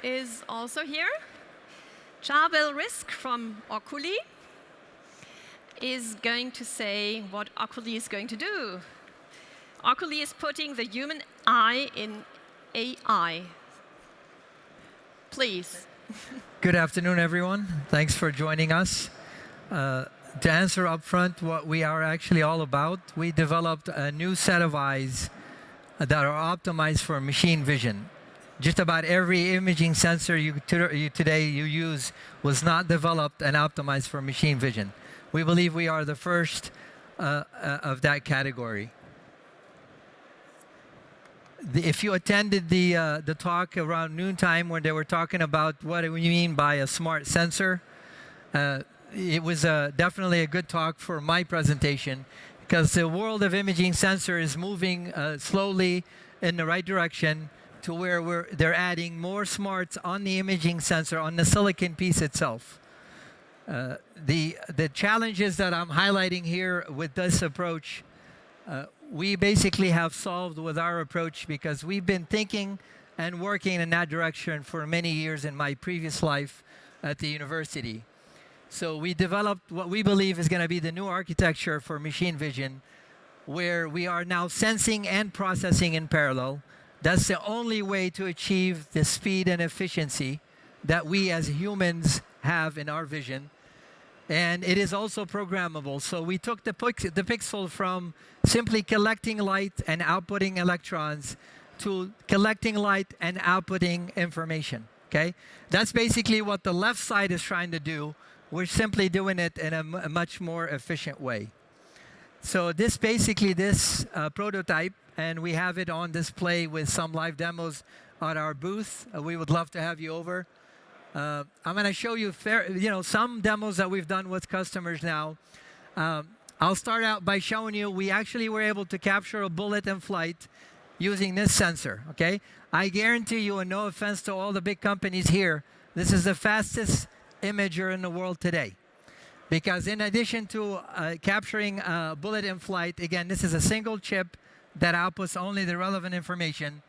is also here. Charbel Risk from OCULI is going to say what OCULI is going to do. OCULI is putting the human eye in AI. Please. Good afternoon, everyone. Thanks for joining us. To answer up front what we are actually all about, we developed a new set of eyes that are optimized for machine vision. Just about every imaging sensor today you use was not developed and optimized for machine vision. We believe we are the first of that category. If you attended the talk around noontime when they were talking about what we mean by a smart sensor, it was definitely a good talk for my presentation, because the world of imaging sensor is moving slowly in the right direction to where they're adding more smarts on the imaging sensor, on the silicon piece itself. The challenges that I'm highlighting here with this approach, we basically have solved with our approach, because we've been thinking and working in that direction for many years in my previous life at the university. So we developed what we believe is going to be the new architecture for machine vision, where we are now sensing and processing in parallel. That's the only way to achieve the speed and efficiency that we as humans have in our vision. And it is also programmable. So we took the pixel from simply collecting light and outputting electrons to collecting light and outputting information. Okay? That's basically what the left side is trying to do. We're simply doing it in a much more efficient way. So this prototype, and we have it on display with some live demos at our booth. We would love to have you over. I'm going to show you some demos that we've done with customers now. I'll start out by showing you we actually were able to capture a bullet in flight using this sensor. Okay, I guarantee you, and no offense to all the big companies here, this is the fastest imager in the world today. Because in addition to capturing a bullet in flight, again, this is a single chip that outputs only the relevant information.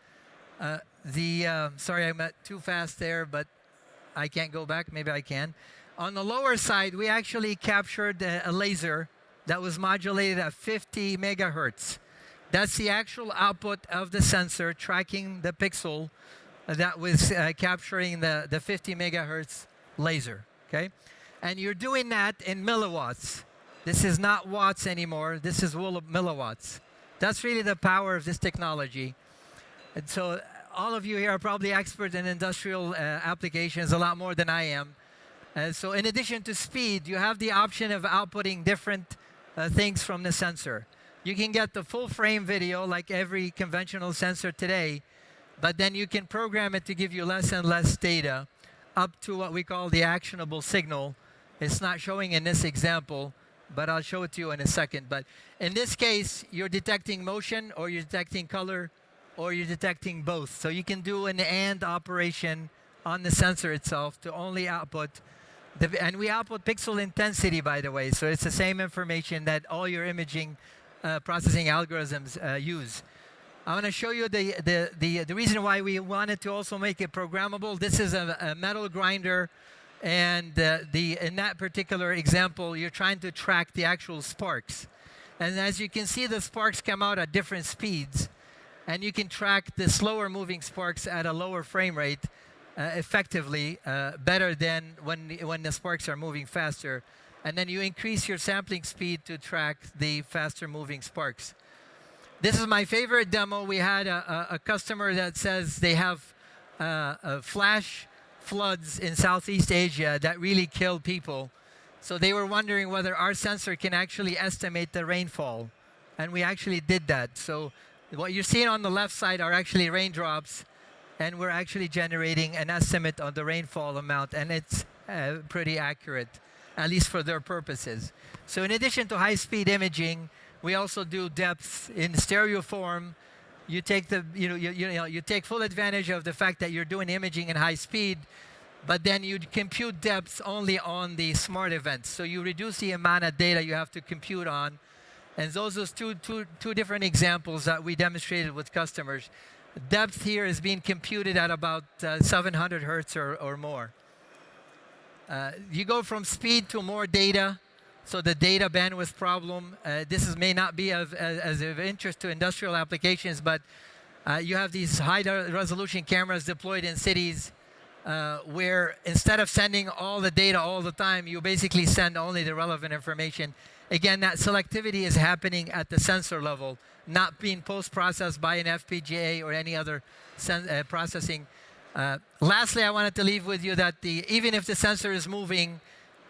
Sorry, I went too fast there, but I can't go back. Maybe I can. On the lower side, we actually captured a laser that was modulated at 50 megahertz. That's the actual output of the sensor tracking the pixel that was capturing the 50 megahertz laser. Okay? And you're doing that in milliwatts. This is not watts anymore. This is milliwatts. That's really the power of this technology. And so all of you here are probably experts in industrial applications, a lot more than I am. So in addition to speed, you have the option of outputting different things from the sensor. You can get the full frame video like every conventional sensor today, but then you can program it to give you less and less data up to what we call the actionable signal. It's not showing in this example, but I'll show it to you in a second. But in this case, you're detecting motion, or you're detecting color, or you're detecting both. So you can do an AND operation on the sensor itself to only output, and we output pixel intensity, by the way. So it's the same information that all your imaging processing algorithms use. I want to show you the reason why we wanted to also make it programmable. This is a metal grinder, and in that particular example, you're trying to track the actual sparks. And as you can see, the sparks come out at different speeds, and you can track the slower moving sparks at a lower frame rate effectively, better than when the sparks are moving faster. And then you increase your sampling speed to track the faster moving sparks. This is my favorite demo. We had a customer that says they have flash floods in Southeast Asia that really kill people. So they were wondering whether our sensor can actually estimate the rainfall. And we actually did that. So what you're seeing on the left side are actually raindrops, and we're actually generating an estimate on the rainfall amount, and it's pretty accurate, at least for their purposes. So in addition to high-speed imaging, we also do depth in stereo form. You take you take full advantage of the fact that you're doing imaging in high speed, but then you compute depth only on the smart events. So you reduce the amount of data you have to compute on. And those are two different examples that we demonstrated with customers. depth here is being computed at about 700 hertz or more. You go from speed to more data, so the data bandwidth problem, may not be as of interest to industrial applications, but you have these high-resolution cameras deployed in cities where instead of sending all the data all the time, you basically send only the relevant information. Again, that selectivity is happening at the sensor level, not being post-processed by an FPGA or any other processing. Lastly, I wanted to leave with you that even if the sensor is moving,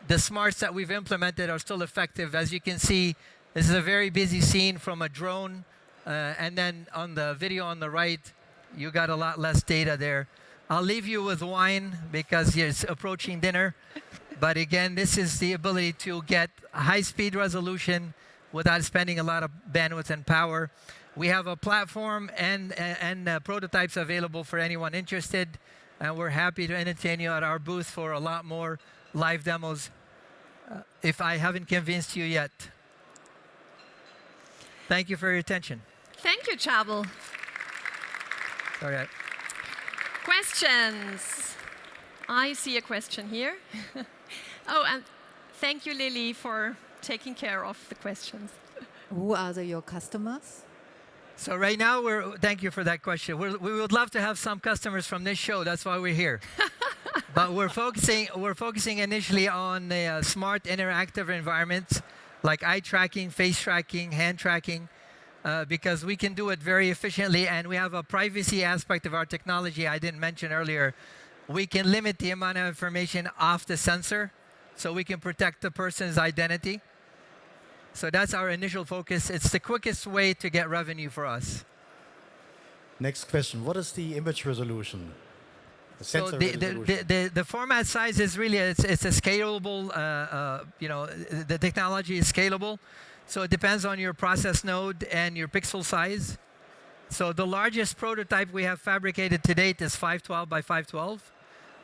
the smarts that we've implemented are still effective. As you can see, this is a very busy scene from a drone. And then on the video on the right, you got a lot less data there. I'll leave you with wine because it's approaching dinner. But again, this is the ability to get high-speed resolution without spending a lot of bandwidth and power. We have a platform and prototypes available for anyone interested. And we're happy to entertain you at our booth for a lot more live demos if I haven't convinced you yet. Thank you for your attention. Thank you, Csabel. All right. Questions? I see a question here. Oh, and thank you, Lily, for taking care of the questions. Who are your customers? So right now, thank you for that question. We would love to have some customers from this show. That's why we're here. But we're focusing initially on smart interactive environments like eye tracking, face tracking, hand tracking, because we can do it very efficiently, and we have a privacy aspect of our technology I didn't mention earlier. We can limit the amount of information off the sensor, so we can protect the person's identity. So that's our initial focus. It's the quickest way to get revenue for us. Next question. What is the image resolution? The So sensor resolution. the format size is really, it's a scalable, the technology is scalable. So it depends on your process node and your pixel size. So the largest prototype we have fabricated to date is 512 by 512.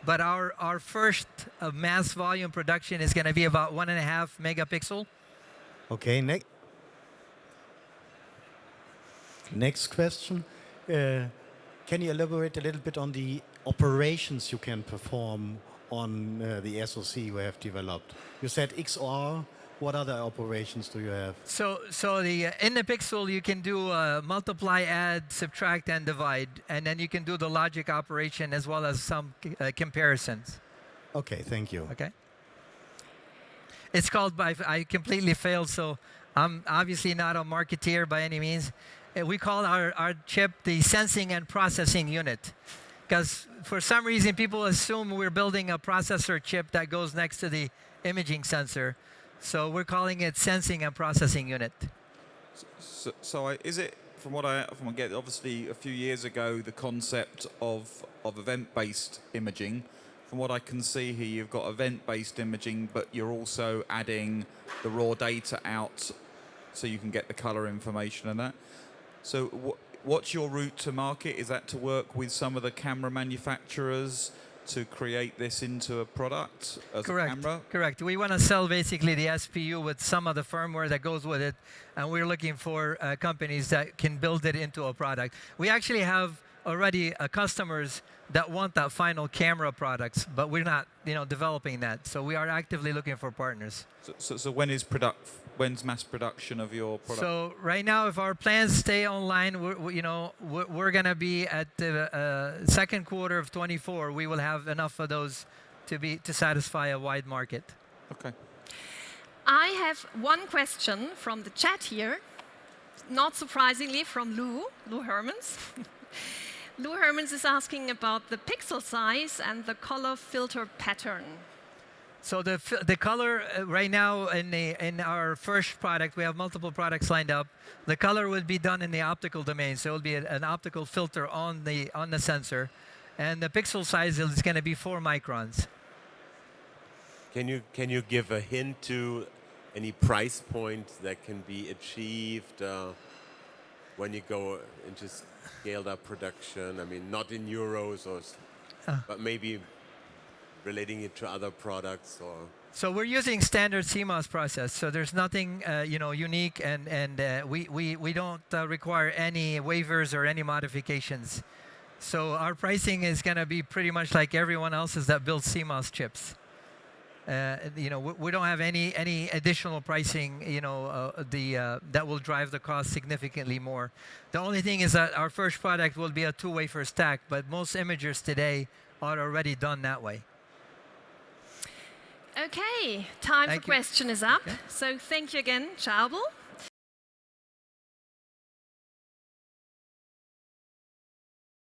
But our first mass volume production is going to be about 1.5 megapixel. Okay, next question. Can you elaborate a little bit on the operations you can perform on the SoC you have developed? You said XOR. What other operations do you have? So in the pixel, you can do multiply, add, subtract, and divide. And then you can do the logic operation as well as some comparisons. Okay, thank you. Okay. It's called I completely failed, so I'm obviously not a marketeer by any means. We call our chip the sensing and processing unit. Because for some reason, people assume we're building a processor chip that goes next to the imaging sensor. So we're calling it sensing and processing unit. So is it, from what I get, obviously a few years ago, the concept of event-based imaging. From what I can see here, you've got event-based imaging, but you're also adding the raw data out so you can get the color information and that. So what's your route to market? Is that to work with some of the camera manufacturers to create this into a product as a camera? Correct. We want to sell basically the SPU with some of the firmware that goes with it, and we're looking for companies that can build it into a product. We actually have already customers that want that final camera products, but we're not, developing that. So we are actively looking for partners. So when's mass production of your product? So right now, if our plans stay online, we're going to be at the second quarter of 24. We will have enough of those to satisfy a wide market. Okay. I have one question from the chat here, not surprisingly from Lou Hermans. Lou Hermans is asking about the pixel size and the color filter pattern. So the color right now in our first product, we have multiple products lined up. The color would be done in the optical domain, so it will be an optical filter on the sensor, and the pixel size is going to be 4 microns. Can you give a hint to any price point that can be achieved when you go into scaled up production? I mean, not in euros, but maybe relating it to other products or? So we're using standard CMOS process. So there's nothing unique, and we don't require any waivers or any modifications. So our pricing is going to be pretty much like everyone else's that builds CMOS chips. We don't have any additional pricing, that will drive the cost significantly more. The only thing is that our first product will be a 2-wafer stack, but most imagers today are already done that way. Okay, time Thank for you. question is up. Okay. So thank you again, Charbel.